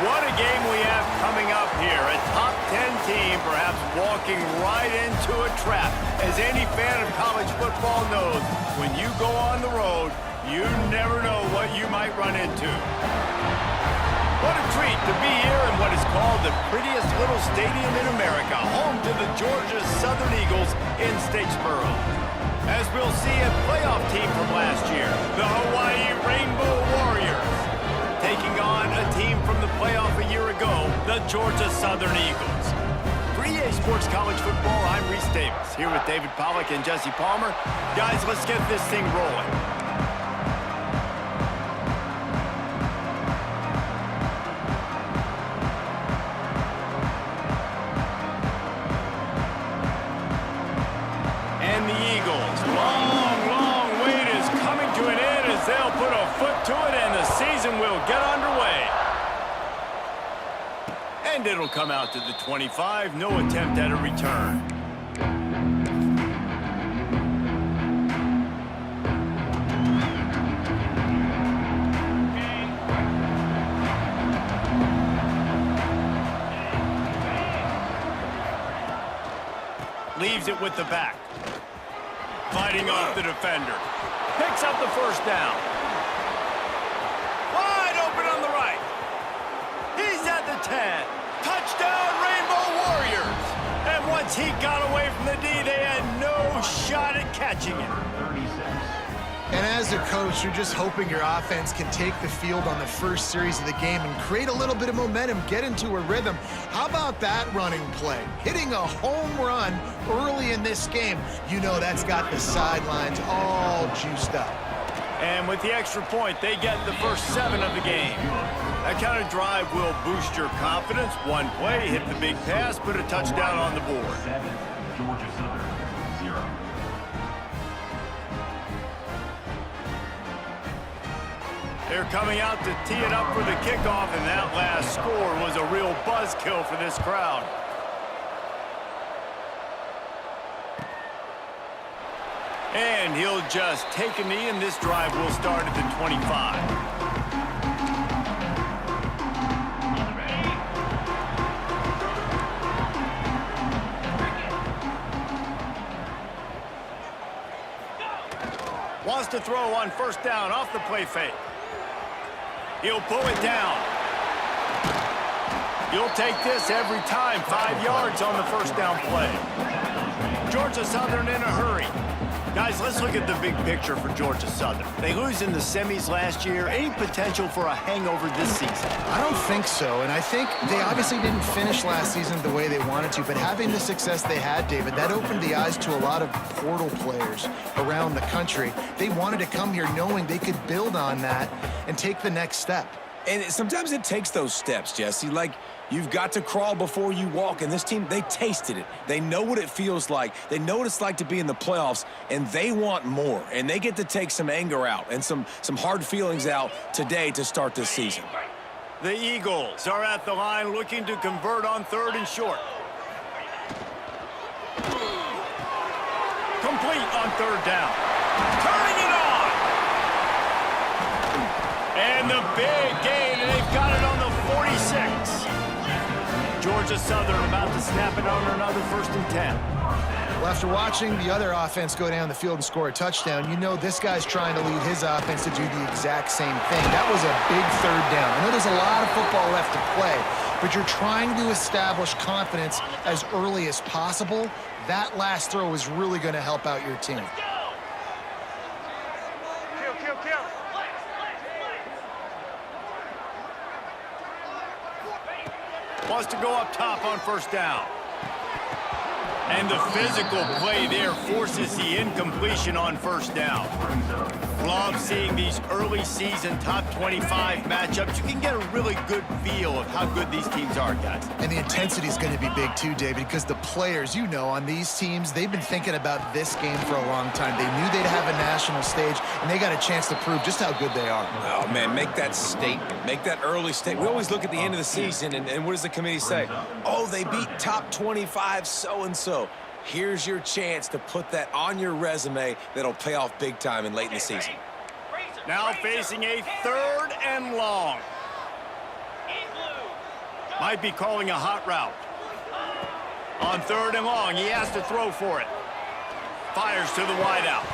What a game we have coming up here. A top 10 team perhaps walking right into a trap. As any fan of college football knows, when you go on the road, you never know what you might run into. What a treat to be here in what is called the prettiest little stadium in America, home to the Georgia Southern Eagles in Statesboro. As we'll see, a playoff team from last year, the Hawaii Rainbow Warriors, taking on a team from the playoff a year ago, the Georgia Southern Eagles. For EA Sports College Football, I'm Reese Davis, here with David Pollack and Jesse Palmer. Guys, let's get this thing rolling. And the Eagles, long wait is coming to an end as they'll put a foot to it and the season will get underway. And it'll come out to the 25, no attempt at a return. Leaves it with the back. Fighting off the defender. Picks up the first down. Wide open on the right. He's at the 10. Touchdown, Rainbow Warriors. And once he got away from the D, they had no shot at catching it. And as a coach, you're just hoping your offense can take the field on the first series of the game and create a little bit of momentum, get into a rhythm. How about that running play? Hitting a home run early in this game. You know that's got the sidelines all juiced up. And with the extra point, they get the first 7 of the game. That kind of drive will boost your confidence. One play, hit the big pass, put a touchdown on the board. Georgia Southern, 0. They're coming out to tee it up for the kickoff, and that last score was a real buzzkill for this crowd. And he'll just take a knee, and this drive will start at the 25. Wants to throw on first down off the play fake. He'll pull it down. You'll take this every time. 5 yards on the first down play. Georgia Southern in a hurry. Guys, let's look at the big picture for Georgia Southern. They lose in the semis last year. Any potential for a hangover this season? I don't think so, and I think they obviously didn't finish last season the way they wanted to, but having the success they had, David, that opened the eyes to a lot of portal players around the country. They wanted to come here knowing they could build on that and take the next step. And sometimes it takes those steps, Jesse. Like, you've got to crawl before you walk. And this team, they tasted it. They know what it feels like. They know what it's like to be in the playoffs, and they want more. And they get to take some anger out and some hard feelings out today to start this season. The Eagles are at the line looking to convert on 3rd and short. Complete on 3rd down. Turning it on. And the big gain, and they've got it on the 46. Georgia Southern about to snap it on another 1st and 10. Well, after watching the other offense go down the field and score a touchdown, you know this guy's trying to lead his offense to do the exact same thing. That was a big 3rd down. I know there's a lot of football left to play, but you're trying to establish confidence as early as possible. That last throw is really going to help out your team. Wants to go up top on first down. And the physical play there forces the incompletion on first down. Love seeing these early season top 25 matchups. You can get a really good feel of how good these teams are, guys. And the intensity is going to be big too, David, because the players, you know, on these teams, they've been thinking about this game for a long time. They knew they'd have a national stage, and they got a chance to prove just how good they are. Oh, man, make that statement. Make that early statement. We always look at the end of the season, and what does the committee say? Oh, they beat top 25 so-and-so. Here's your chance to put that on your resume that'll pay off big time and late in the season. Now facing a 3rd and long. Might be calling a hot route. On 3rd and long, he has to throw for it. Fires to the wideout.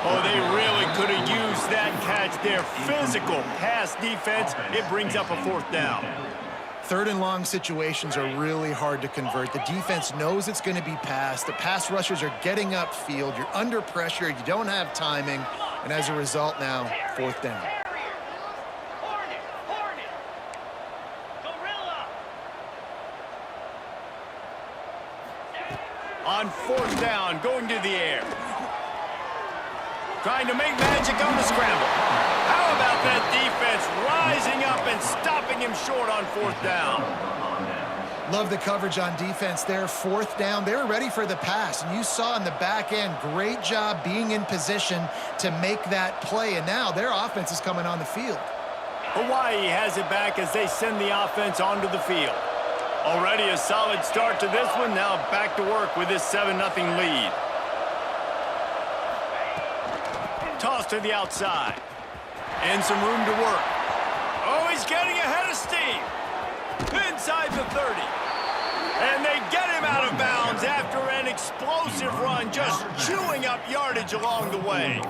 Oh, they really could have used that catch there. Physical pass defense. It brings up a 4th down. 3rd and long situations are really hard to convert. The defense knows it's going to be passed. The pass rushers are getting upfield. You're under pressure. You don't have timing. And as a result now, 4th down. On 4th down, going to the air. Trying to make magic on the scramble. How about that defense rising up and stopping him short on 4th down? Love the coverage on defense there. 4th down. They were ready for the pass. And you saw in the back end, great job being in position to make that play. And now their offense is coming on the field. Hawaii has it back as they send the offense onto the field. Already a solid start to this one. Now back to work with this 7-0 lead. Toss to the outside. And some room to work. Oh, he's getting ahead of steam. Inside the 30. And they get him out of bounds after an explosive run, just chewing up yardage along the way.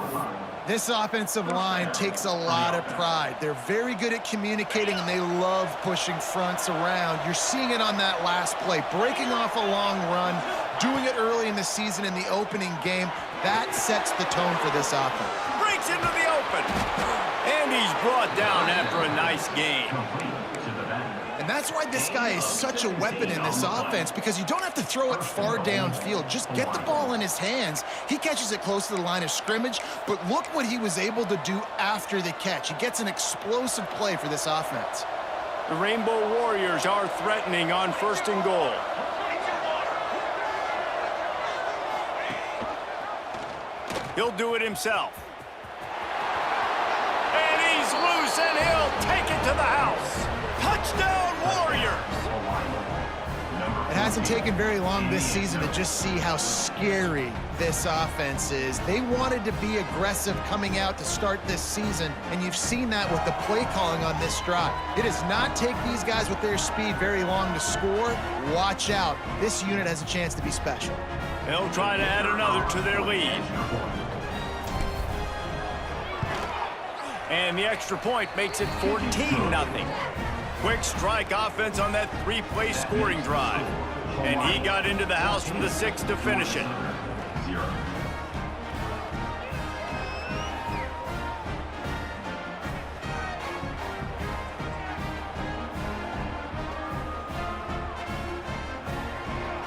This offensive line takes a lot of pride. They're very good at communicating, and they love pushing fronts around. You're seeing it on that last play, breaking off a long run, doing it early in the season in the opening game. That sets the tone for this offense. Breaks into the open. And he's brought down after a nice game. And that's why this guy is such a weapon in this offense, because you don't have to throw it far downfield. Just get the ball in his hands. He catches it close to the line of scrimmage, but look what he was able to do after the catch. He gets an explosive play for this offense. The Rainbow Warriors are threatening on 1st and goal. He'll do it himself. And he's loose, and he'll take it to the house. Touchdown, Warriors! It hasn't taken very long this season to just see how scary this offense is. They wanted to be aggressive coming out to start this season, and you've seen that with the play calling on this drive. It does not take these guys with their speed very long to score. Watch out. This unit has a chance to be special. They'll try to add another to their lead. And the extra point makes it 14-0. Quick strike offense on that 3-play scoring drive. And he got into the house from the 6 to finish it. 0.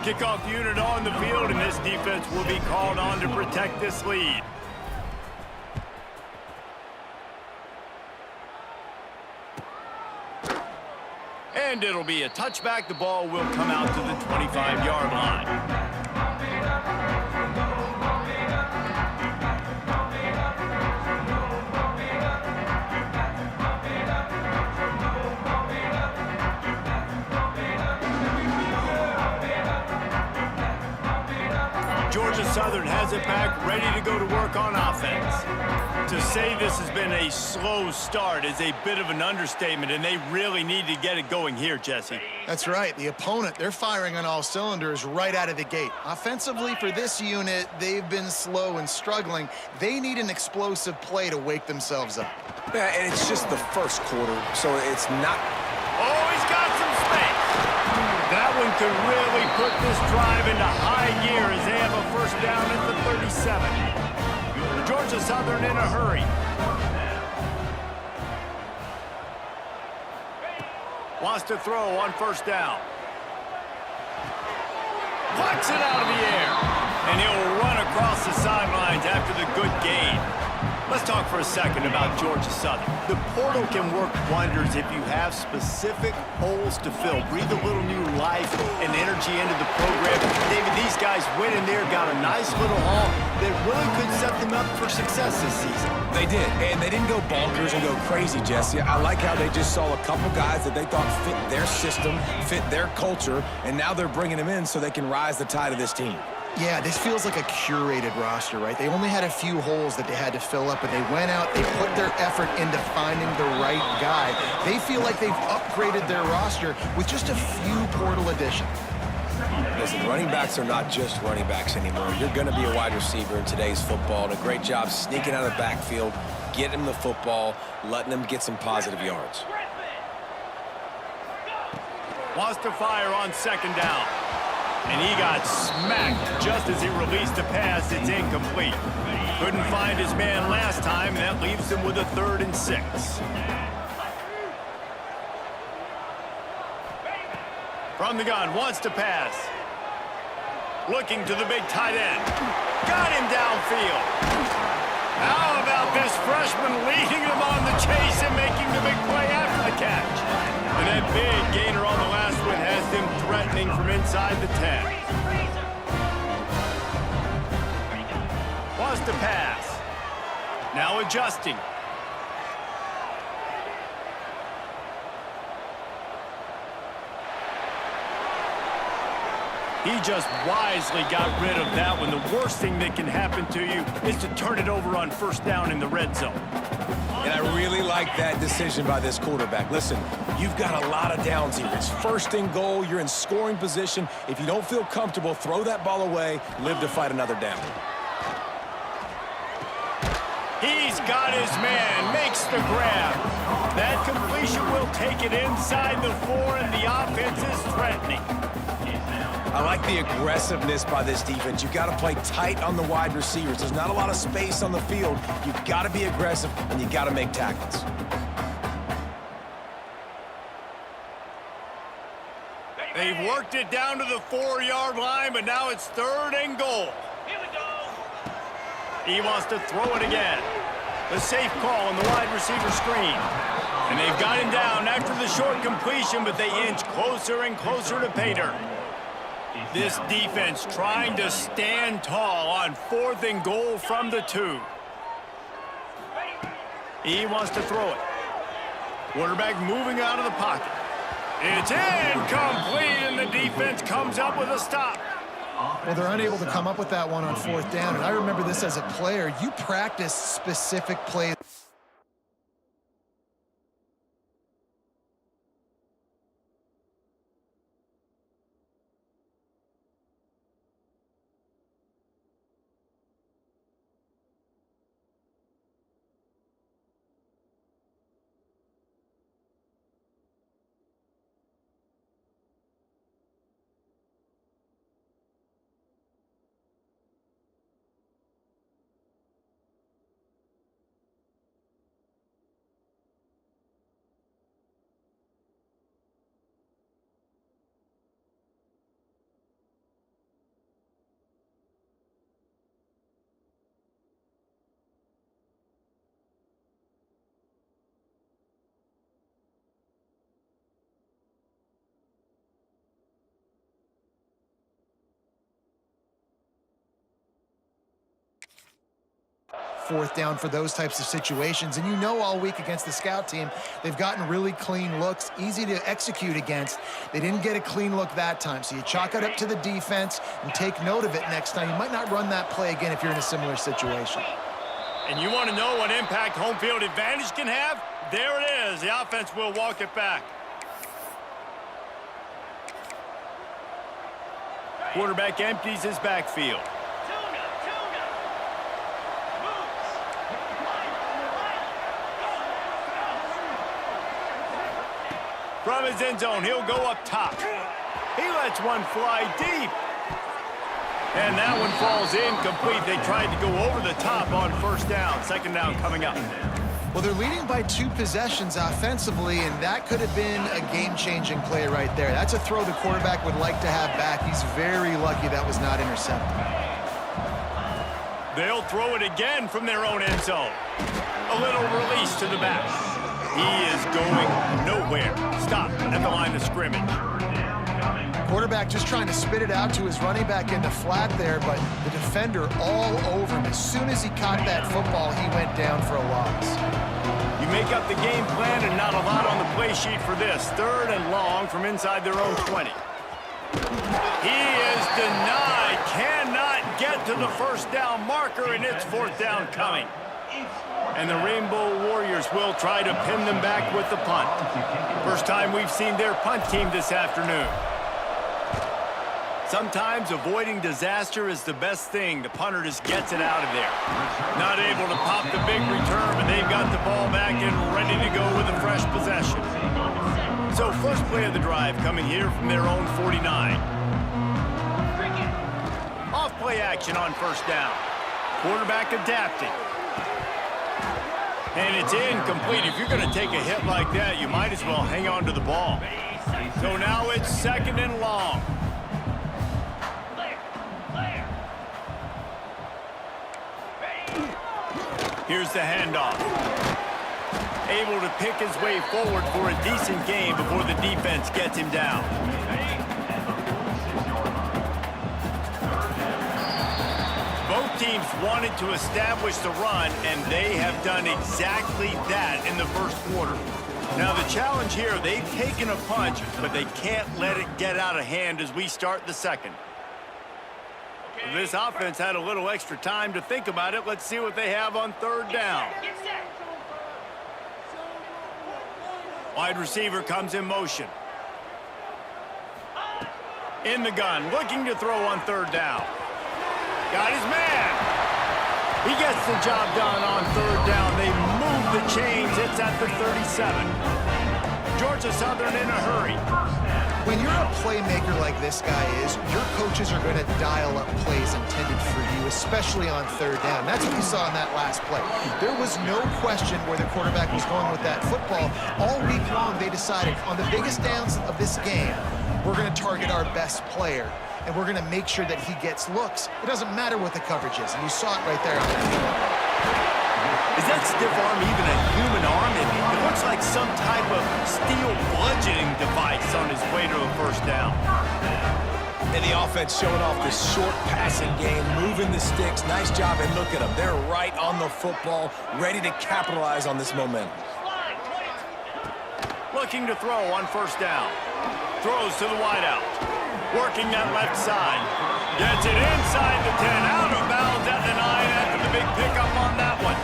Kickoff unit on the field, and this defense will be called on to protect this lead. And it'll be a touchback. The ball will come out to the 25-yard line. Georgia Southern has it back, ready to go to work on offense. To say this has been a slow start is a bit of an understatement, and they really need to get it going here, Jesse. That's right. The opponent, they're firing on all cylinders right out of the gate. Offensively, for this unit, they've been slow and struggling. They need an explosive play to wake themselves up. Yeah, and it's just the first quarter, so it's not... Oh, he's got some could really put this drive into high gear as they have a first down at the 37. Georgia Southern in a hurry. Wants to throw on first down. Plucks it out of the air. And he'll run across the sidelines after the good gain. Let's talk for a second about Georgia Southern. The portal can work wonders if you have specific holes to fill. Breathe a little new life and energy into the program. David, these guys went in there, got a nice little haul that really could set them up for success this season. They did, and they didn't go bonkers and go crazy, Jesse. I like how they just saw a couple guys that they thought fit their system, fit their culture, and now they're bringing them in so they can rise the tide of this team. Yeah, this feels like a curated roster, right? They only had a few holes that they had to fill up, but they went out, they put their effort into finding the right guy. They feel like they've upgraded their roster with just a few portal additions. Listen, running backs are not just running backs anymore. You're going to be a wide receiver in today's football, and a great job sneaking out of the backfield, getting them the football, letting them get some positive yards. Wants to fire on second down. And he got smacked just as he released the pass. It's incomplete. Couldn't find his man last time, and that leaves him with a 3rd and 6. From the gun, wants to pass. Looking to the big tight end. Got him downfield. How about this freshman leading him on the chase and making the big play after the catch? And that big gainer on the last one has him threatening from inside the 10. Wants to pass. Now adjusting. He just wisely got rid of that one. The worst thing that can happen to you is to turn it over on first down in the red zone. And I really like that decision by this quarterback. Listen, you've got a lot of downs here. It's 1st and goal. You're in scoring position. If you don't feel comfortable, throw that ball away. Live to fight another down. He's got his man. Makes the grab. That completion will take it inside the 4, and the offense is threatening. I like the aggressiveness by this defense. You've got to play tight on the wide receivers. There's not a lot of space on the field. You've got to be aggressive, and you've got to make tackles. They've worked it down to the 4-yard line, but now it's 3rd and goal. Here we go. He wants to throw it again. The safe call on the wide receiver screen. And they've got him down after the short completion, but they inch closer and closer to pay dirt. This defense trying to stand tall on 4th and goal from the 2. He wants to throw it. Quarterback moving out of the pocket. It's incomplete, and the defense comes up with a stop. Well, they're unable to come up with that one on 4th down, and I remember this as a player. You practice specific plays. Fourth down for those types of situations. And you know all week against the scout team, they've gotten really clean looks, easy to execute against. They didn't get a clean look that time. So you chalk it up to the defense and take note of it next time. You might not run that play again if you're in a similar situation. And you want to know what impact home field advantage can have? There it is. The offense will walk it back. Quarterback empties his backfield. From his end zone, he'll go up top. He lets one fly deep. And that one falls incomplete. They tried to go over the top on first down. Second down coming up. Well, they're leading by 2 possessions offensively, and that could have been a game-changing play right there. That's a throw the quarterback would like to have back. He's very lucky that was not intercepted. They'll throw it again from their own end zone. A little release to the back. He is going nowhere. Stop at the line of scrimmage. Quarterback just trying to spit it out to his running back in the flat there, but the defender all over him. As soon as he caught that football, he went down for a loss. You make up the game plan and not a lot on the play sheet for this. 3rd and long from inside their own 20. He is denied. Cannot get to the first down marker, and it's 4th down coming. And the Rainbow Warriors will try to pin them back with the punt. First time we've seen their punt team this afternoon. Sometimes avoiding disaster is the best thing. The punter just gets it out of there. Not able to pop the big return, but they've got the ball back and ready to go with a fresh possession. So first play of the drive coming here from their own 49. Off play action on first down. Quarterback adapting. And it's incomplete. If you're going to take a hit like that, you might as well hang on to the ball. So now it's 2nd and long. Here's the handoff. Able to pick his way forward for a decent gain before the defense gets him down. Both teams wanted to establish the run, and they have done exactly that in the first quarter. Now the challenge here, they've taken a punch, but they can't let it get out of hand as we start the second. This offense had a little extra time to think about it. Let's see what they have on 3rd down. Wide receiver comes in motion. In the gun, looking to throw on 3rd down. Got his man. He gets the job done on 3rd down. They move the chains. It's at the 37. Georgia Southern in a hurry. When you're a playmaker like this guy is, your coaches are going to dial up plays intended for you, especially on 3rd down. That's what you saw in that last play. There was no question where the quarterback was going with that football. All week long, they decided on the biggest downs of this game, we're going to target our best player, and we're going to make sure that he gets looks. It doesn't matter what the coverage is, and you saw it right there on the field. Is that stiff arm even a human arm? It looks like some type of steel bludgeoning device on his way to a first down. And the offense showing off this short passing game, moving the sticks. Nice job, and look at them. They're right on the football, ready to capitalize on this momentum. Looking to throw on first down. Throws to the wideout. Working that left side. Gets it inside the 10, out of bounds at the 9 after the big pickup on that one.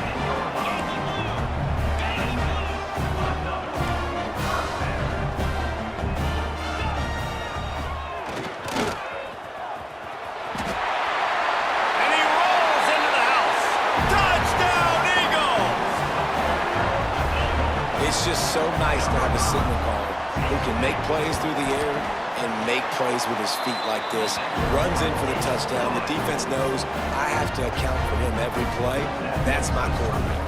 And he rolls into the house. Touchdown, Eagles! It's just so nice to have a signal caller who can make plays through the air and make plays with his feet like this. Runs in for the touchdown. The defense knows I have to account for him every play. That's my quarterback.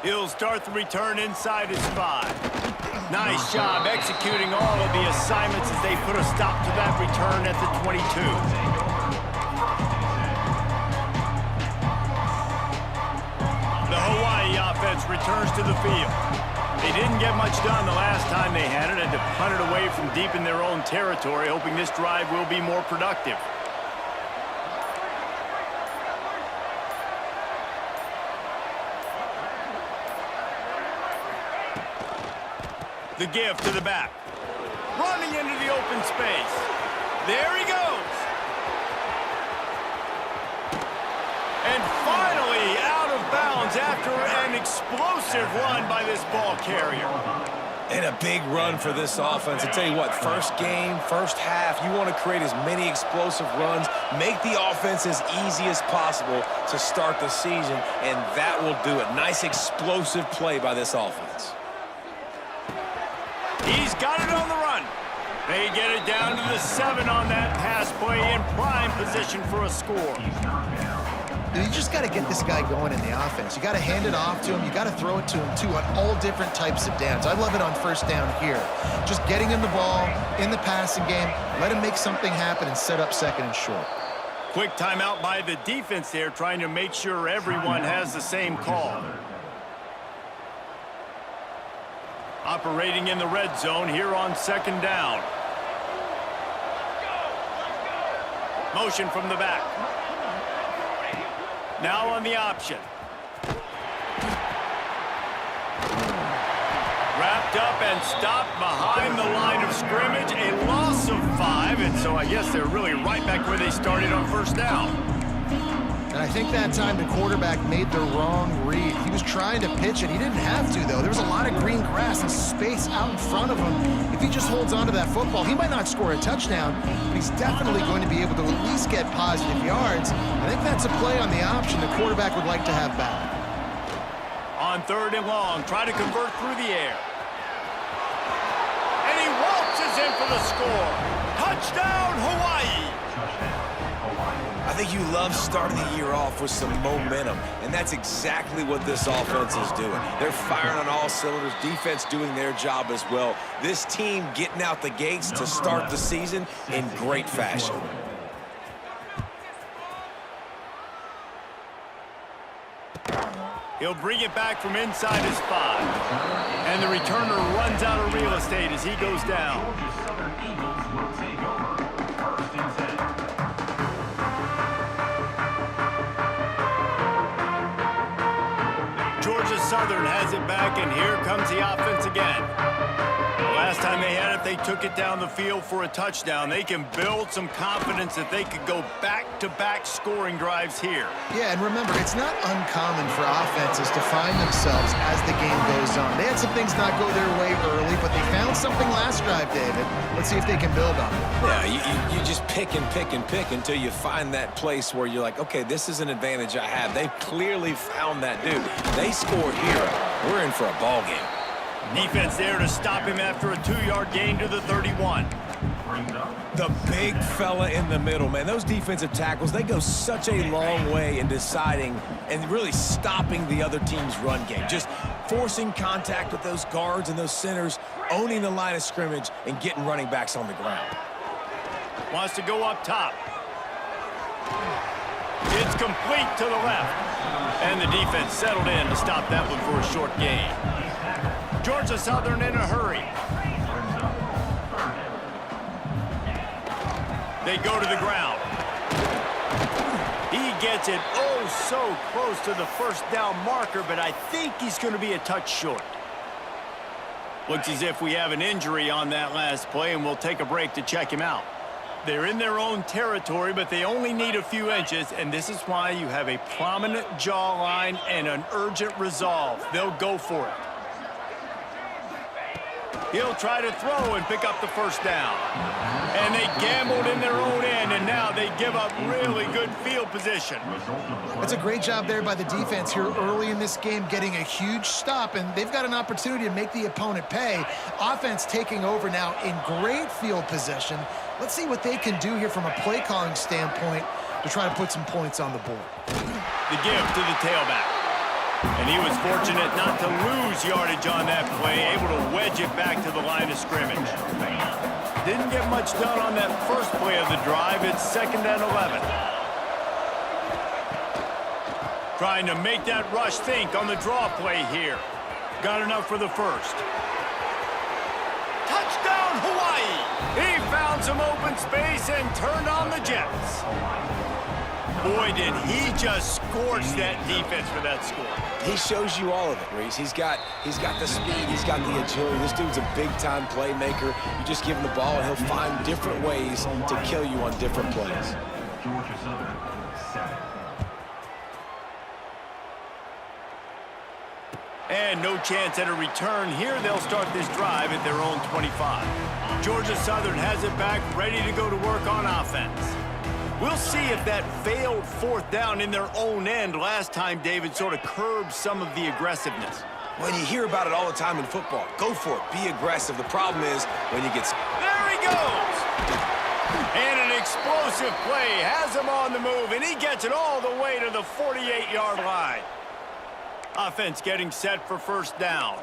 He'll start the return inside his 5. Nice job executing all of the assignments as they put a stop to that return at the 22. The Hawaii offense returns to the field. They didn't get much done the last time they had it, and to punt it away from deep in their own territory, hoping this drive will be more productive. The give to the back. Running into the open space. There he goes. And finally out of bounds after an explosive run by this ball carrier. And a big run for this offense. I tell you what, first game, first half, you want to create as many explosive runs. Make the offense as easy as possible to start the season, and that will do it. Nice explosive play by this offense. He's got it on the run. They get it down to the 7 on that pass play in prime position for a score. You just got to get this guy going in the offense. You got to hand it off to him. You got to throw it to him, too, on all different types of downs. I love it on first down here. Just getting him the ball in the passing game, let him make something happen and set up second and short. Quick timeout by the defense there, trying to make sure everyone has the same call. Operating in the red zone here on second down. Motion from the back. Now on the option. Wrapped up and stopped behind the line of scrimmage. A loss of 5, and so I guess they're really right back where they started on first down. And I think that time the quarterback made the wrong read. He was trying to pitch it. He didn't have to, though. There was a lot of green grass and space out in front of him. If he just holds on to that football, he might not score a touchdown, but he's definitely going to be able to at least get positive yards. I think that's a play on the option the quarterback would like to have back. On third and long, try to convert through the air. And he waltzes in for the score. Touchdown, Hawaii! I think you love starting the year off with some momentum, and that's exactly what this offense is doing. They're firing on all cylinders, defense doing their job as well. This team getting out the gates to start the season in great fashion. He'll bring it back from inside his 5. And the returner runs out of real estate as he goes down. Georgia Southern has it back, and here comes the offense again. Last time they had it, they took it down the field for a touchdown. They can build some confidence that they could go back-to-back scoring drives here. Yeah, and remember, it's not uncommon for offenses to find themselves as the game goes on. They had some things not go their way early, but they found something last drive, David. Let's see if they can build on it. Yeah, you just pick and pick and pick until you find that place where you're like, okay, this is an advantage I have. They've clearly found that, dude. They scored here. We're in for a ball game. Defense there to stop him after a 2-yard gain to the 31. The big fella in the middle, man. Those defensive tackles, they go such a long way in deciding and really stopping the other team's run game. Just forcing contact with those guards and those centers, owning the line of scrimmage, and getting running backs on the ground. Wants to go up top. It's complete to the left. And the defense settled in to stop that one for a short gain. Georgia Southern in a hurry. They go to the ground. He gets it oh so close to the first down marker, but I think he's going to be a touch short. Looks as if we have an injury on that last play, and we'll take a break to check him out. They're in their own territory, but they only need a few inches, and this is why you have a prominent jawline and an urgent resolve. They'll go for it. He'll try to throw and pick up the first down. And they gambled in their own end, and now they give up really good field position. That's a great job there by the defense here early in this game, getting a huge stop, and they've got an opportunity to make the opponent pay. Offense taking over now in great field position. Let's see what they can do here from a play calling standpoint to try to put some points on the board. The give to the tailback. And he was fortunate not to lose yardage on that play, able to wedge it back to the line of scrimmage. Didn't get much done on that first play of the drive. It's 2nd and 11. Trying to make that rush think on the draw play here. Got enough for the first. Touchdown, Hawaii! He found some open space and turned on the Jets. Boy, did he just scorch that defense for that score. He shows you all of it, Reese. He's got the speed, he's got the agility. This dude's a big-time playmaker. You just give him the ball, and he'll find different ways to kill you on different plays. Georgia Southern, 7. And no chance at a return here. They'll start this drive at their own 25. Georgia Southern has it back, ready to go to work on offense. We'll see if that failed fourth down in their own end last time, David, sort of curbed some of the aggressiveness. When you hear about it all the time in football, go for it. Be aggressive. The problem is when you get... There he goes! And an explosive play has him on the move, and he gets it all the way to the 48-yard line. Offense getting set for first down.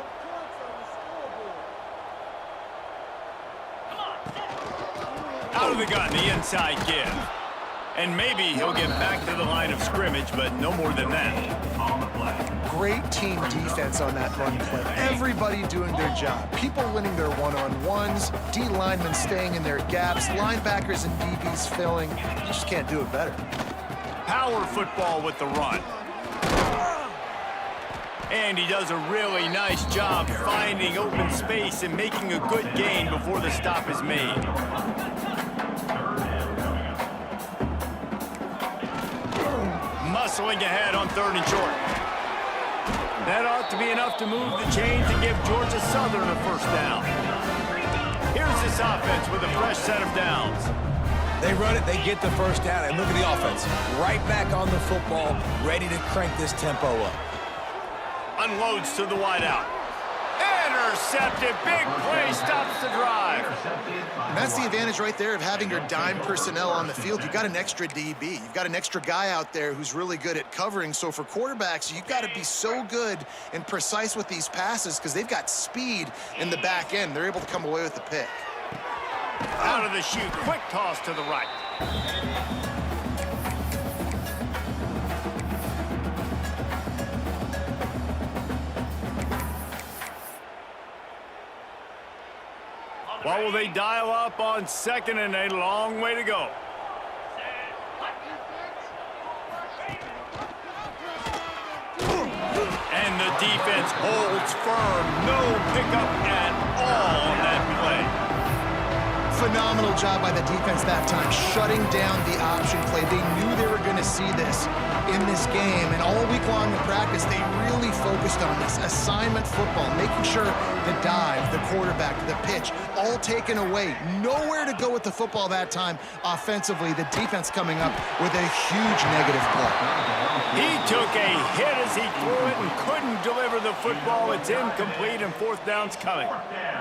Out of the gun, the inside give. And maybe he'll get back to the line of scrimmage, but no more than that. On the play. Great team defense on that run play. Everybody doing their job. People winning their one-on-ones, D linemen staying in their gaps, linebackers and DBs filling. You just can't do it better. Power football with the run. And he does a really nice job finding open space and making a good gain before the stop is made. Muscling ahead on 3rd and short. That ought to be enough to move the chains and give Georgia Southern a first down. Here's this offense with a fresh set of downs. They run it, they get the first down, and look at the offense. Right back on the football, ready to crank this tempo up. Unloads to the wideout. Intercepted. Big play stops the drive. And that's the advantage right there of having your dime personnel on the field. You've got an extra DB. You've got an extra guy out there who's really good at covering. So for quarterbacks, you've got to be so good and precise with these passes because they've got speed in the back end. They're able to come away with the pick. Out of the chute. Quick toss to the right. What will they dial up on 2nd and a long way to go? And the defense holds firm. No pickup at all on that play. Phenomenal job by the defense that time, shutting down the option play. They knew they were going to see this in this game, and all week long in practice, they really focused on this assignment football, making sure the dive, the quarterback, the pitch, all taken away. Nowhere to go with the football that time offensively. The defense coming up with a huge negative play. He took a hit as he threw it and couldn't deliver the football. It's incomplete, and fourth down's coming.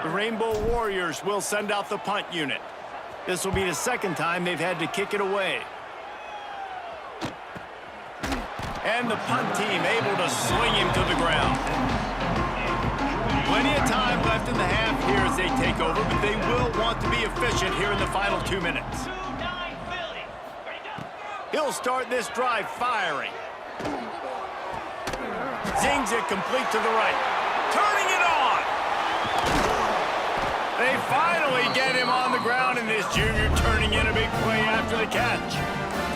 The Rainbow Warriors will send out the punt unit. This will be the second time they've had to kick it away. And the punt team able to swing him to the ground. Plenty of time left in the half here as they take over, but they will want to be efficient here in the final 2 minutes. He'll start this drive firing. Zings it complete to the right. Turning it on! They finally get him on the ground, and this junior turning in a big play after the catch.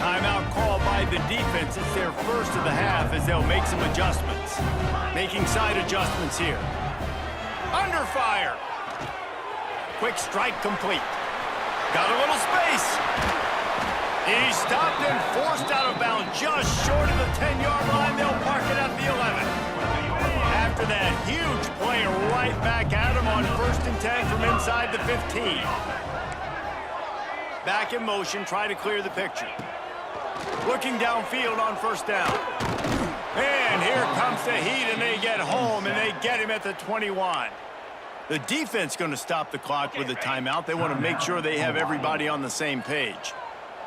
Timeout called by the defense. It's their first of the half as they'll make some adjustments. Making side adjustments here. Under fire. Quick strike complete. Got a little space. He's stopped and forced out of bounds just short of the 10-yard line. They'll park it at the 11. After that huge play right back at him on 1st and 10 from inside the 15. Back in motion, try to clear the picture. Looking downfield on first down. And here comes the heat, and they get home, and they get him at the 21. The defense going to stop the clock with a timeout. They want to make sure they have everybody on the same page.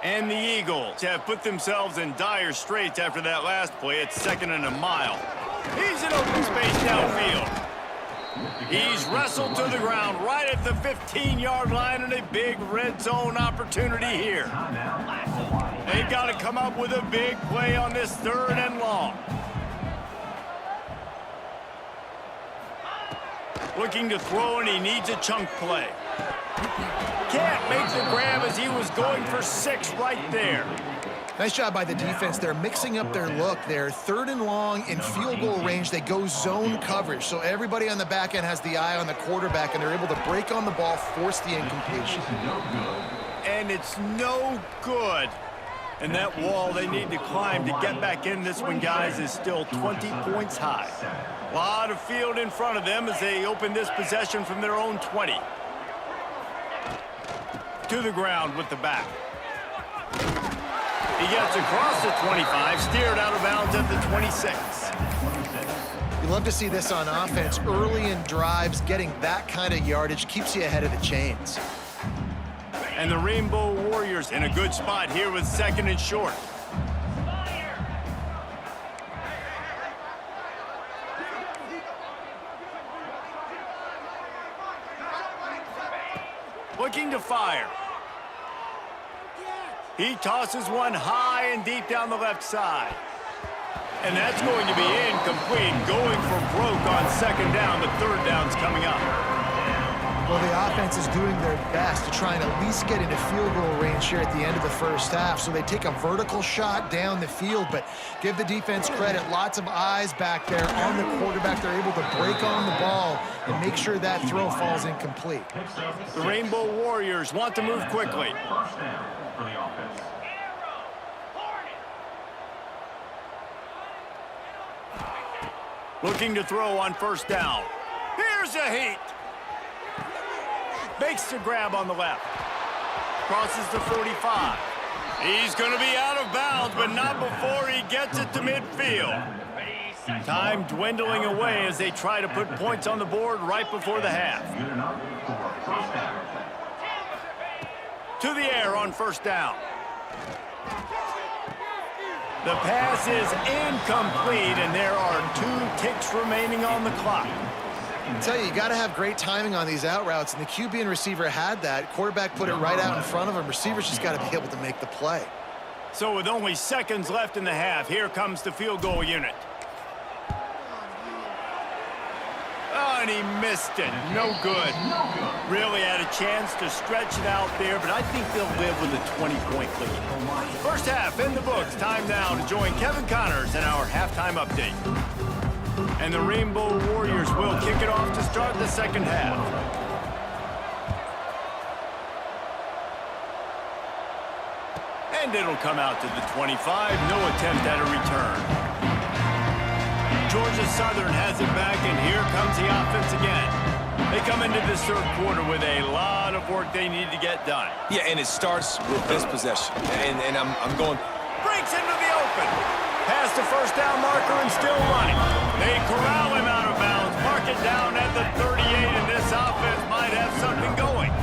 And the Eagles have put themselves in dire straits after that last play. It's 2nd and a mile. He's in open space downfield. He's wrestled to the ground right at the 15-yard line, and a big red zone opportunity here. They've got to come up with a big play on this 3rd and long. Looking to throw, and he needs a chunk play. Can't make the grab as he was going for 6 right there. Nice job by the defense. They're mixing up their look. They're 3rd and long in field goal range. They go zone coverage. So everybody on the back end has the eye on the quarterback, and they're able to break on the ball, force the incompletion. And it's no good. And that wall they need to climb to get back in this one, guys, is still 20 points high. A lot of field in front of them as they open this possession from their own 20. To the ground with the back. He gets across the 25, steered out of bounds at the 26. You love to see this on offense. Early in drives, getting that kind of yardage keeps you ahead of the chains. And the Rainbow Warriors in a good spot here with 2nd and short. Looking to fire. He tosses one high and deep down the left side. And that's going to be incomplete. Going for broke on 2nd down. The 3rd down's coming up. Well, the offense is doing their best to try and at least get into field goal range here at the end of the first half. So they take a vertical shot down the field, but give the defense credit. Lots of eyes back there on the quarterback. They're able to break on the ball and make sure that throw falls incomplete. The Rainbow Warriors want to move quickly. First down for the offense. Looking to throw on 1st down. Here's a heat. Makes the grab on the left. Crosses the 45. He's going to be out of bounds, but not before he gets it to midfield. Time dwindling away as they try to put points on the board right before the half. Good enough for first down. To the air on 1st down. The pass is incomplete, and there are 2 ticks remaining on the clock. I tell you got to have great timing on these out routes, and the QB and receiver had that. Quarterback put it right out in front of him. Receivers just got to be able to make the play. So with only seconds left in the half, here comes the field goal unit. Oh, and he missed it. No good. Really had a chance to stretch it out there, but I think they'll live with a 20-point lead. First half in the books. Time now to join Kevin Connors in our halftime update. And the Rainbow Warriors will kick it off to start the 2nd half. And it'll come out to the 25. No attempt at a return. Georgia Southern has it back, and here comes the offense again. They come into this 3rd quarter with a lot of work they need to get done. Yeah, and it starts with this possession. And I'm going... Breaks into the open. Past the 1st down marker and still running. They corral him out of bounds. Mark it down at the 38, and this offense might have something going.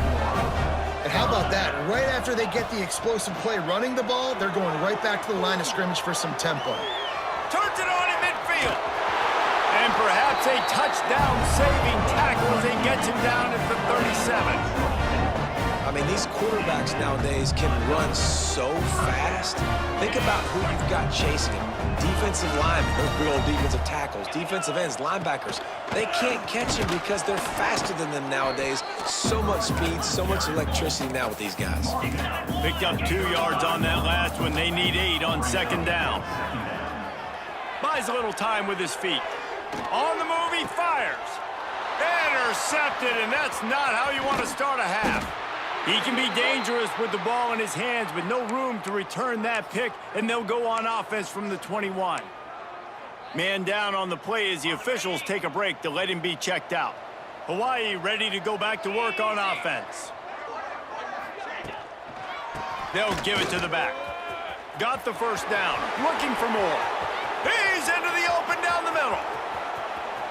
And how about that? Right after they get the explosive play running the ball, they're going right back to the line of scrimmage for some tempo. Turns it on in midfield. And perhaps a touchdown-saving tackle as he gets him down at the 37. I mean, these quarterbacks nowadays can run so fast. Think about who you've got chasing them. Defensive linemen, those big old defensive tackles, defensive ends, linebackers. They can't catch him because they're faster than them nowadays. So much speed, so much electricity now with these guys. Picked up 2 yards on that last one. They need 8 on 2nd down. Buys a little time with his feet. On the move, he fires. Intercepted, and that's not how you want to start a half. He can be dangerous with the ball in his hands, but no room to return that pick, and they'll go on offense from the 21. Man down on the play as the officials take a break to let him be checked out. Hawaii ready to go back to work on offense. They'll give it to the back. Got the 1st down, looking for more. He's into the open down the middle.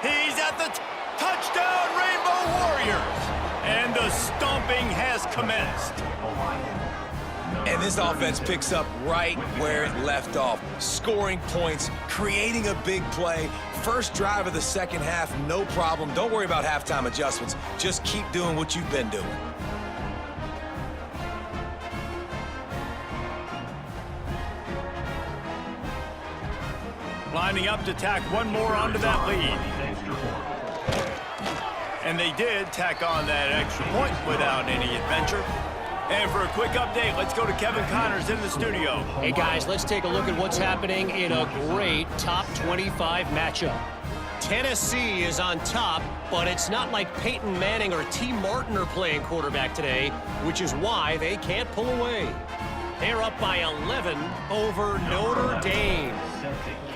He's at the touchdown, Rainbow Warriors. And the stomping has commenced. And this offense picks up right where it left off. Scoring points, creating a big play. First drive of the 2nd half, no problem. Don't worry about halftime adjustments. Just keep doing what you've been doing. Lining up to tack one more onto that lead. And they did tack on that extra point without any adventure. And for a quick update, let's go to Kevin Connors in the studio. Hey, guys, let's take a look at what's happening in a great top 25 matchup. Tennessee is on top, but it's not like Peyton Manning or T. Martin are playing quarterback today, which is why they can't pull away. They're up by 11 over Notre Dame.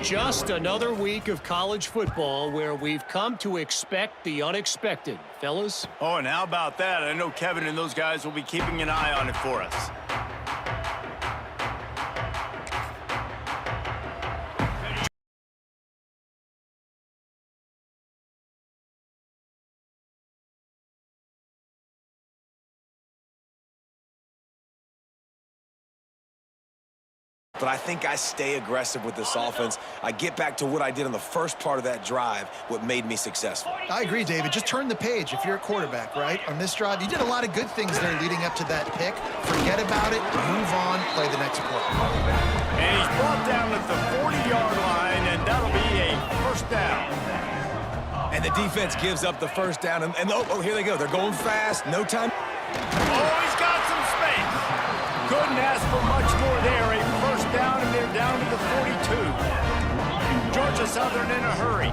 Just another week of college football where we've come to expect the unexpected, fellas. Oh, and how about that? I know Kevin and those guys will be keeping an eye on it for us. but I think I stay aggressive with this offense. I get back to what I did on the first part of that drive, what made me successful. I agree, David. Just turn the page if you're a quarterback, right? On this drive, you did a lot of good things there leading up to that pick. Forget about it, move on, play the next play. And he's brought down at the 40-yard line, and that'll be a first down. And the defense gives up the first down, and oh, here they go. They're going fast, no time. Oh, he's got some space. Couldn't ask for much more there. A first down, and they're down to the 42. Georgia Southern in a hurry.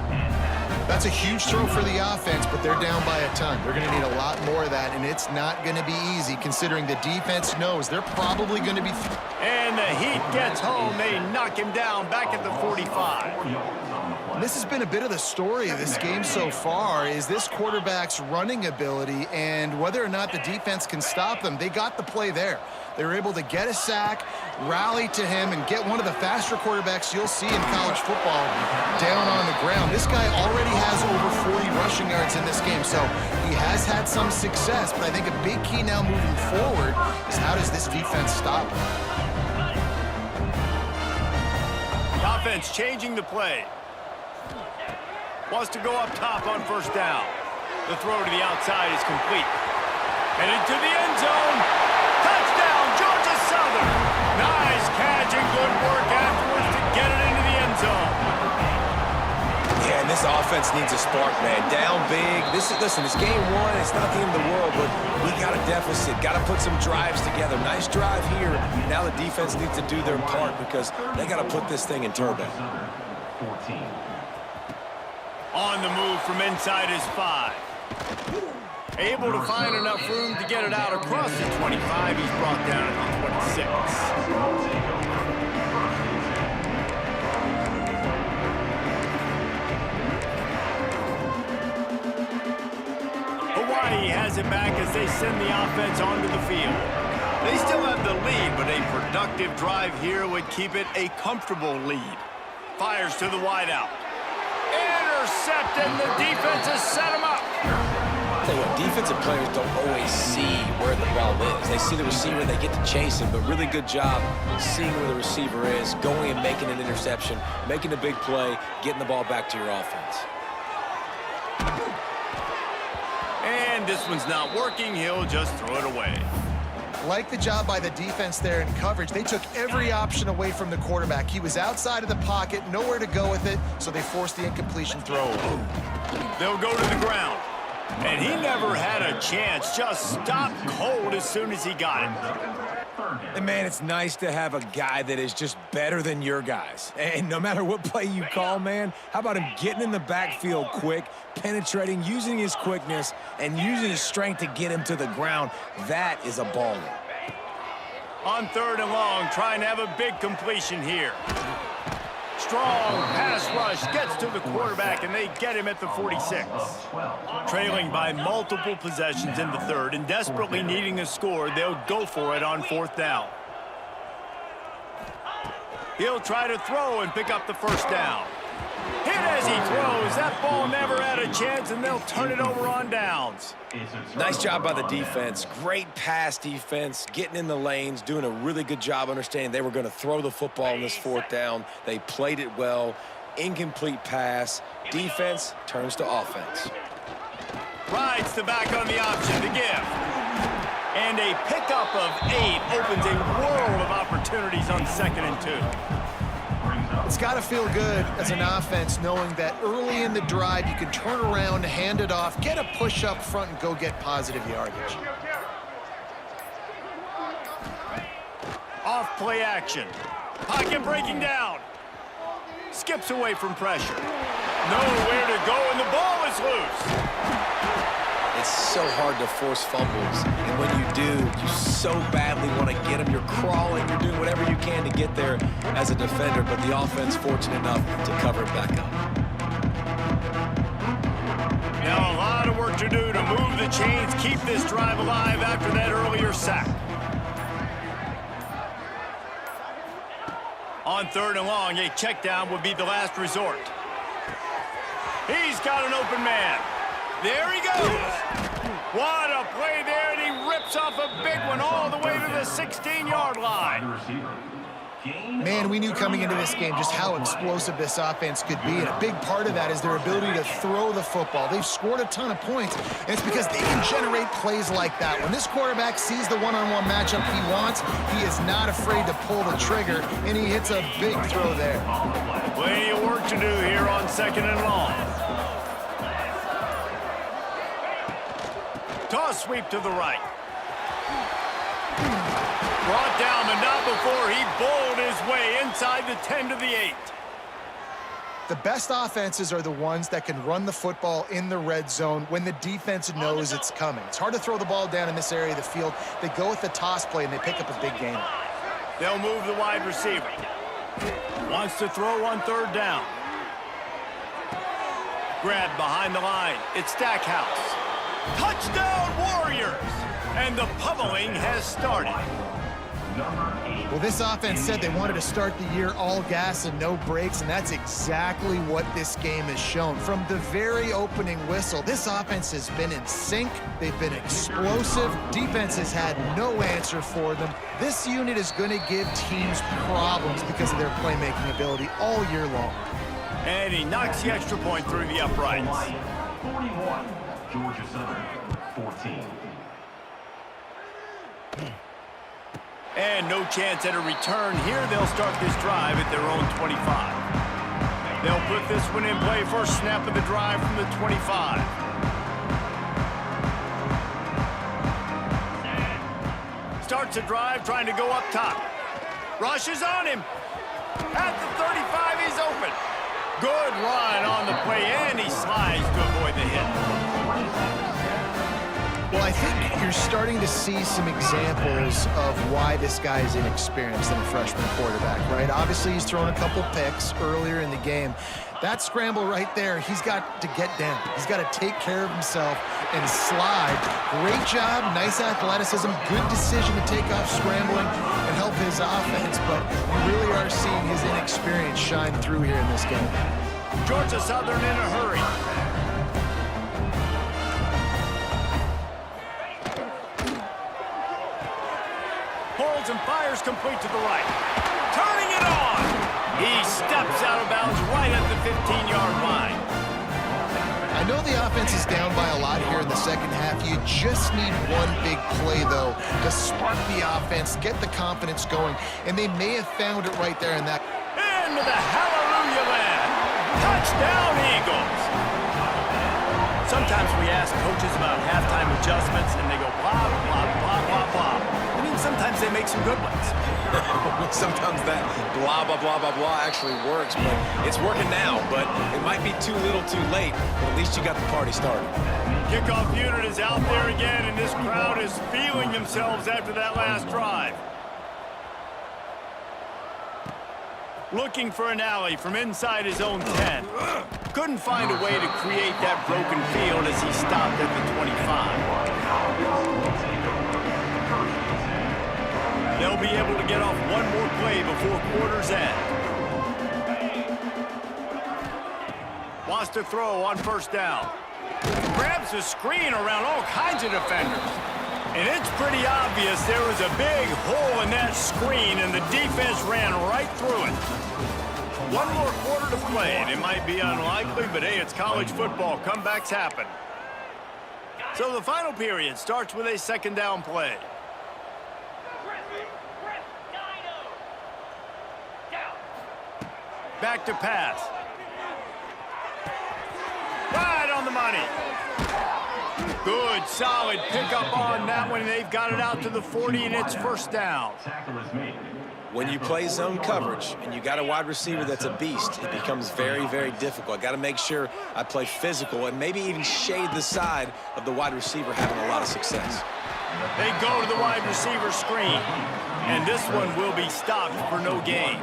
That's a huge throw for the offense, but they're down by a ton. They're going to need a lot more of that, and it's not going to be easy considering the defense knows they're probably going to be... And the heat gets home. They knock him down back at the 45. This has been a bit of the story of this game so far, is this quarterback's running ability and whether or not the defense can stop them. They got the play there. They were able to get a sack, rally to him, and get one of the faster quarterbacks you'll see in college football down on the ground. This guy already has over 40 rushing yards in this game, so he has had some success, but I think a big key now moving forward is how does this defense stop him? The offense changing the play. Wants to go up top on first down. The throw to the outside is complete. And into the end zone. Touchdown, Georgia Southern. Nice catch and good work afterwards to get it into the end zone. Yeah, and this offense needs a spark, man. Down big. Listen, it's game one. It's not the end of the world, but we got a deficit. Got to put some drives together. Nice drive here. Now the defense needs to do their part because they got to put this thing in turbo. 14. On the move from inside his 5. Able to find enough room to get it out across the 25. He's brought down at the 26. Hawaii has it back as they send the offense onto the field. They still have the lead, but a productive drive here would keep it a comfortable lead. Fires to the wideout. Intercepted, and the defense has set him up. Tell you what, defensive players don't always see where the ball is. They see the receiver, they get to chase him, but really good job seeing where the receiver is, going and making an interception, making a big play, getting the ball back to your offense. And this one's not working. He'll just throw it away. Like the job by the defense there in coverage. They took every option away from the quarterback. He was outside of the pocket, nowhere to go with it, so they forced the incompletion throw. They'll go to the ground. And he never had a chance. Just stopped cold as soon as he got it. And, man, it's nice to have a guy that is just better than your guys. And no matter what play you call, man, how about him getting in the backfield quick, penetrating, using his quickness, and using his strength to get him to the ground? That is a baller. On 3rd and long, trying to have a big completion here. Strong pass rush gets to the quarterback, and they get him at the 46. Trailing by multiple possessions in the 3rd and desperately needing a score, they'll go for it on 4th down. He'll try to throw and pick up the first down. Hit as he throws. That ball never had a chance, and they'll turn it over on downs. Nice job by the defense. Great pass defense, getting in the lanes, doing a really good job understanding they were going to throw the football on this 4th down. They played it well. Incomplete pass. Defense turns to offense. Rides the back on the option to give. And a pickup of 8 opens a world of opportunities on 2nd and 2. It's got to feel good as an offense knowing that early in the drive you can turn around, hand it off, get a push up front, and go get positive yardage. Off play action. Pocket breaking down. Skips away from pressure. Nowhere to go, and the ball is loose. It's so hard to force fumbles, and when you do, you so badly want to get them. You're crawling, you're doing whatever you can to get there as a defender, but the offense fortunate enough to cover it back up. Now a lot of work to do to move the chains, keep this drive alive after that earlier sack. On 3rd and long, a check down would be the last resort. He's got an open man. There he goes. What a play there, and he rips off a big one all the way to the 16-yard line. Man, we knew coming into this game just how explosive this offense could be, and a big part of that is their ability to throw the football. They've scored a ton of points, and it's because they can generate plays like that. When this quarterback sees the one-on-one matchup he wants, he is not afraid to pull the trigger, and he hits a big throw there. Plenty of work to do here on 2nd and long. Toss sweep to the right. Brought down, but not before he bowled his way inside the 10 to the 8. The best offenses are the ones that can run the football in the red zone when the defense knows it's coming. It's hard to throw the ball down in this area of the field. They go with the toss play, and they pick up a big gain. They'll move the wide receiver. Wants to throw on 3rd down. Grabbed behind the line. It's Stackhouse. Touchdown, Warriors! And the pummeling has started. Well, this offense said they wanted to start the year all gas and no brakes, and that's exactly what this game has shown. From the very opening whistle, this offense has been in sync. They've been explosive. Defense has had no answer for them. This unit is going to give teams problems because of their playmaking ability all year long. And he knocks the extra point through the uprights. 41, Georgia Southern, 14. And no chance at a return here. They'll start this drive at their own 25. They'll put this one in play. First snap of the drive from the 25. Starts a drive trying to go up top. Rushes on him. At the 35, he's open. Good run on the play, and he slides to avoid the hit. Well, I think you're starting to see some examples of why this guy is inexperienced in a freshman quarterback, right? Obviously, he's thrown a couple picks earlier in the game. That scramble right there, he's got to get down. He's got to take care of himself and slide. Great job, nice athleticism, good decision to take off scrambling and help his offense, but you really are seeing his inexperience shine through here in this game. Georgia Southern in a hurry. Pulls and fires complete to the right. Turning it on. He steps out of bounds right at the 15-yard line. I know the offense is down by a lot here in the second half. You just need one big play, though, to spark the offense, get the confidence going, and they may have found it right there in that. Into the hallelujah land. Touchdown, Eagles. Sometimes we ask coaches about halftime adjustments, and they go blah, blah, blah, blah, blah. I mean, sometimes they make some good ones. Sometimes that blah, blah, blah, blah, blah actually works, but it's working now. But it might be too little too late, but at least you got the party started. Kickoff unit is out there again, and this crowd is feeling themselves after that last drive. Looking for an alley from inside his own 10. Couldn't find a way to create that broken field as he stopped at the 25. They'll be able to get off one more play before quarter's end. Wants to throw on 1st down. Grabs the screen around all kinds of defenders. And it's pretty obvious there was a big hole in that screen, and the defense ran right through it. One more quarter to play, and it might be unlikely, but hey, it's college football. Comebacks happen. So the final period starts with a 2nd down play. Back to pass. Right on the money. Good, solid pickup on that one. They've got it out to the 40, and it's 1st down. When you play zone coverage and you got a wide receiver that's a beast, it becomes very, very difficult. I got to make sure I play physical and maybe even shade the side of the wide receiver having a lot of success. They go to the wide receiver screen, and this one will be stopped for no gain.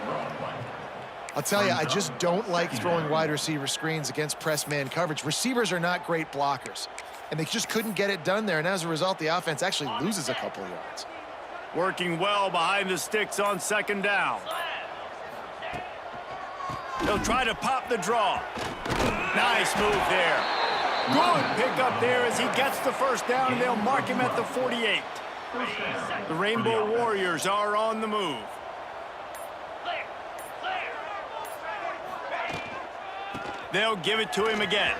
I'll tell you, I just don't like throwing wide receiver screens against press man coverage. Receivers are not great blockers, and they just couldn't get it done there, and as a result, the offense actually loses a couple of yards. Working well behind the sticks on 2nd down. They'll try to pop the draw. Nice move there. Good pickup there as he gets the 1st down, and they'll mark him at the 48. The Rainbow Warriors are on the move. They'll give it to him again.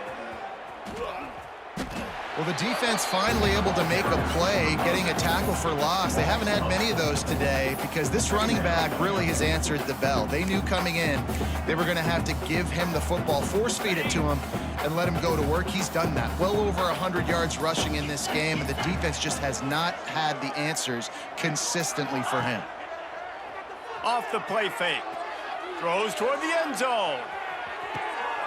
Well, the defense finally able to make a play, getting a tackle for loss. They haven't had many of those today because this running back really has answered the bell. They knew coming in they were going to have to give him the football, force feed it to him, and let him go to work. He's done that. Well over 100 yards rushing in this game, and the defense just has not had the answers consistently for him. Off the play fake. Throws toward the end zone.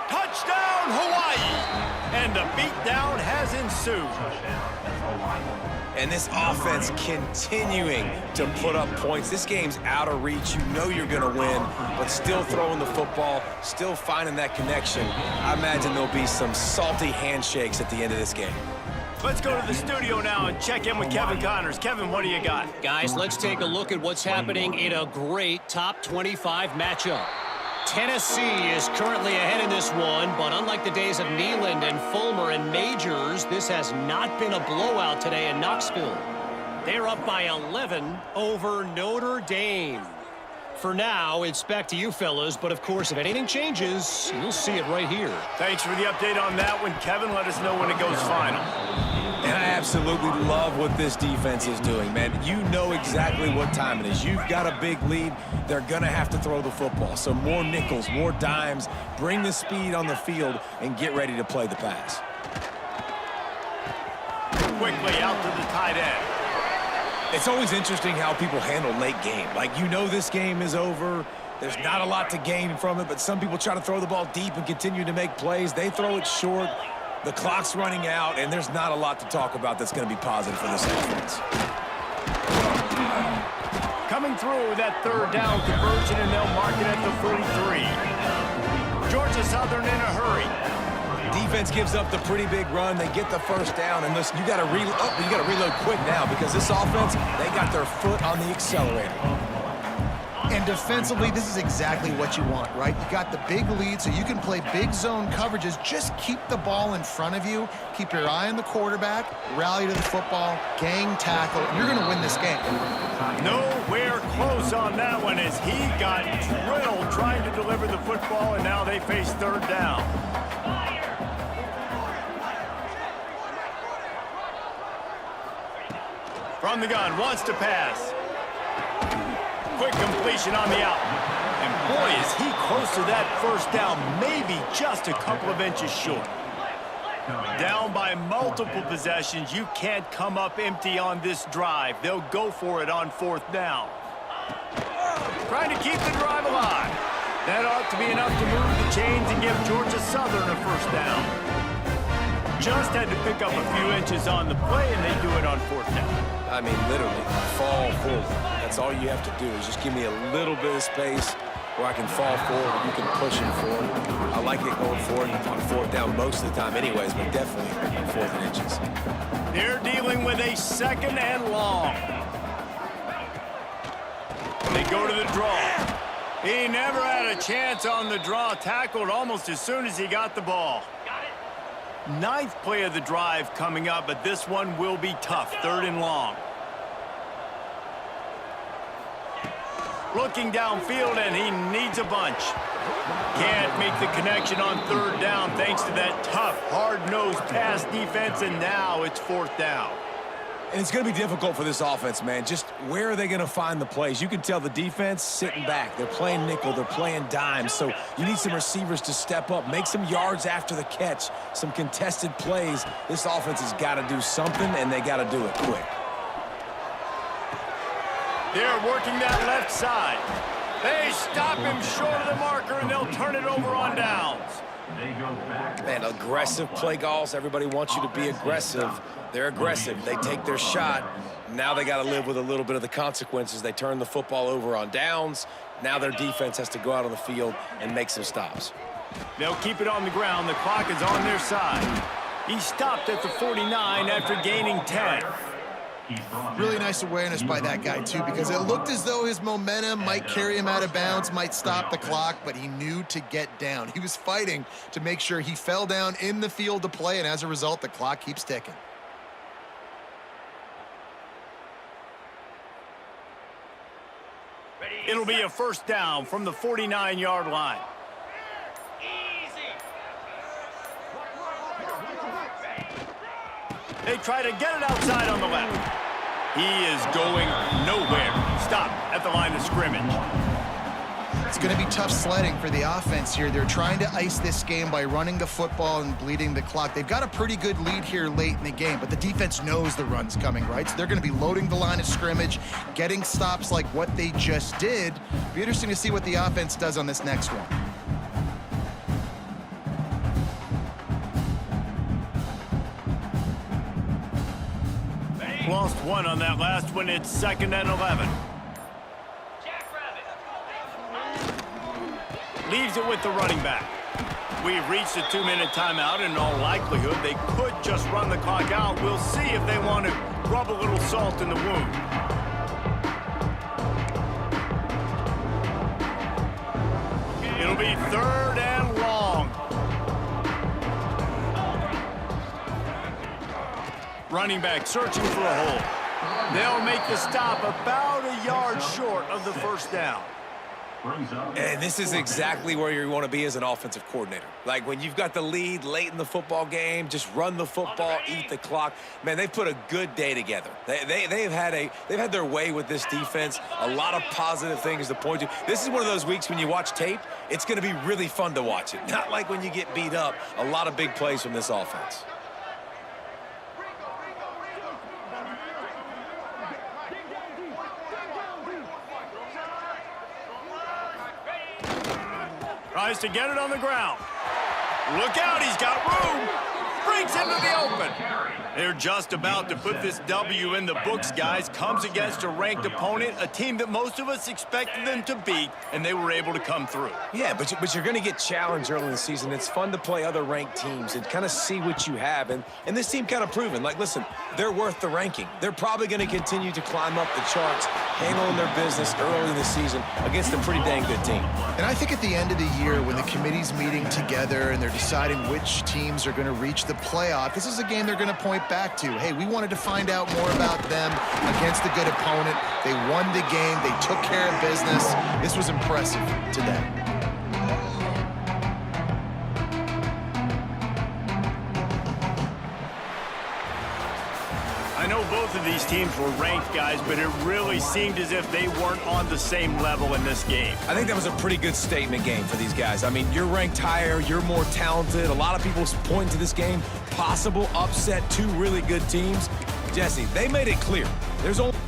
Touchdown, Hawaii! And the beatdown has ensued. And this offense continuing to put up points. This game's out of reach. You know you're going to win, but still throwing the football, still finding that connection. I imagine there'll be some salty handshakes at the end of this game. Let's go to the studio now and check in with Kevin Connors. Kevin, what do you got? Guys, let's take a look at what's happening in a great top 25 matchup. Tennessee is currently ahead in this one, but unlike the days of Nlig and Fulmer and Majors, this has not been a blowout today in Knoxville. They're up by 11 over Notre Dame. For now, it's back to you fellas, but of course, if anything changes, you'll see it right here. Thanks for the update on that one, Kevin. Let us know when it goes final. And I absolutely love what this defense is doing, man. You know exactly what time it is. You've got a big lead. They're going to have to throw the football. So more nickels, more dimes. Bring the speed on the field and get ready to play the pass. Quickly out to the tight end. It's always interesting how people handle late game. Like, you know this game is over. There's not a lot to gain from it, but some people try to throw the ball deep and continue to make plays. They throw it short. The clock's running out, and there's not a lot to talk about that's going to be positive for this offense. Coming through with that third down conversion, and they'll mark it at the 43. Georgia Southern in a hurry. Defense gives up the pretty big run. They get the first down, and listen, you got to reload quick now because this offense, they got their foot on the accelerator. And defensively, this is exactly what you want, right? You got the big lead, so you can play big zone coverages. Just keep the ball in front of you. Keep your eye on the quarterback. Rally to the football. Gang tackle. You're going to win this game. Nowhere close on that one as he got drilled trying to deliver the football, and now they face third down. From the gun, wants to pass. Quick completion on the out. And boy, is he close to that first down, maybe just a couple of inches short. Down by multiple possessions, you can't come up empty on this drive. They'll go for it on fourth down. Trying to keep the drive alive. That ought to be enough to move the chains and give Georgia Southern a first down. Just had to pick up a few inches on the play, and they do it on fourth down. I mean, literally, fall forward. That's all you have to do is just give me a little bit of space where I can fall forward and you can push him forward. I like it going forward on fourth down most of the time anyways, but definitely fourth and inches. They're dealing with a second and long. They go to the draw. He never had a chance on the draw. Tackled almost as soon as he got the ball. Ninth play of the drive coming up, but this one will be tough. Third and long. Looking downfield, and he needs a bunch. Can't make the connection on third down thanks to that tough, hard-nosed pass defense, and now it's fourth down. And it's going to be difficult for this offense, man. Just where are they going to find the plays? You can tell the defense sitting back. They're playing nickel. They're playing dime. So you need some receivers to step up, make some yards after the catch, some contested plays. This offense has got to do something, and they got to do it quick. They're working that left side. They stop him short of the marker, and they'll turn it over on downs. Man, aggressive play calls. Everybody wants you to be aggressive. They're aggressive. They take their shot. Now they got to live with a little bit of the consequences. They turn the football over on downs. Now their defense has to go out on the field and make some stops. They'll keep it on the ground. The clock is on their side. He stopped at the 49 after gaining 10. Really nice awareness by that guy, too, because it looked as though his momentum might carry him out of bounds, might stop the clock, but he knew to get down. He was fighting to make sure he fell down in the field to play, and as a result, the clock keeps ticking. It'll be a first down from the 49-yard line. They try to get it outside on the left. He is going nowhere. Stop at the line of scrimmage. It's going to be tough sledding for the offense here. They're trying to ice this game by running the football and bleeding the clock. They've got a pretty good lead here late in the game, but the defense knows the run's coming, right? So they're going to be loading the line of scrimmage, getting stops like what they just did. Be interesting to see what the offense does on this next one. Lost one on that last one. It's 2nd and 11. Leaves it with the running back. We've reached a 2-minute timeout. In all likelihood, they could just run the clock out. We'll see if they want to rub a little salt in the wound. It'll be 3rd and long. Running back searching for a hole. They'll make the stop about a yard short of the first down. And this is exactly where you want to be as an offensive coordinator. Like when you've got the lead late in the football game, just run the football, eat the clock. Man, they've put a good day together. They've had their way with this defense. A lot of positive things to point to. This is one of those weeks when you watch tape, it's going to be really fun to watch it. Not like when you get beat up. A lot of big plays from this offense. Tries to get it on the ground. Look out, he's got room. Breaks into the open. They're just about to put this W in the books, guys. Comes against a ranked opponent, a team that most of us expected them to beat, and they were able to come through. Yeah, but you're going to get challenged early in the season. It's fun to play other ranked teams and kind of see what you have. And this team kind of proven, like, listen, they're worth the ranking. They're probably going to continue to climb up the charts, handling their business early in the season against a pretty dang good team. And I think at the end of the year, when the committee's meeting together and they're deciding which teams are going to reach the playoff, this is a game they're going to point back to. Hey, we wanted to find out more about them against a good opponent. They won the game. They took care of business. This was impressive today. I know both of these teams were ranked, guys, but it really seemed as if they weren't on the same level in this game. I think that was a pretty good statement game for these guys. I mean, you're ranked higher, you're more talented. A lot of people point to this game, possible upset, two really good teams. Jesse, they made it clear. There's only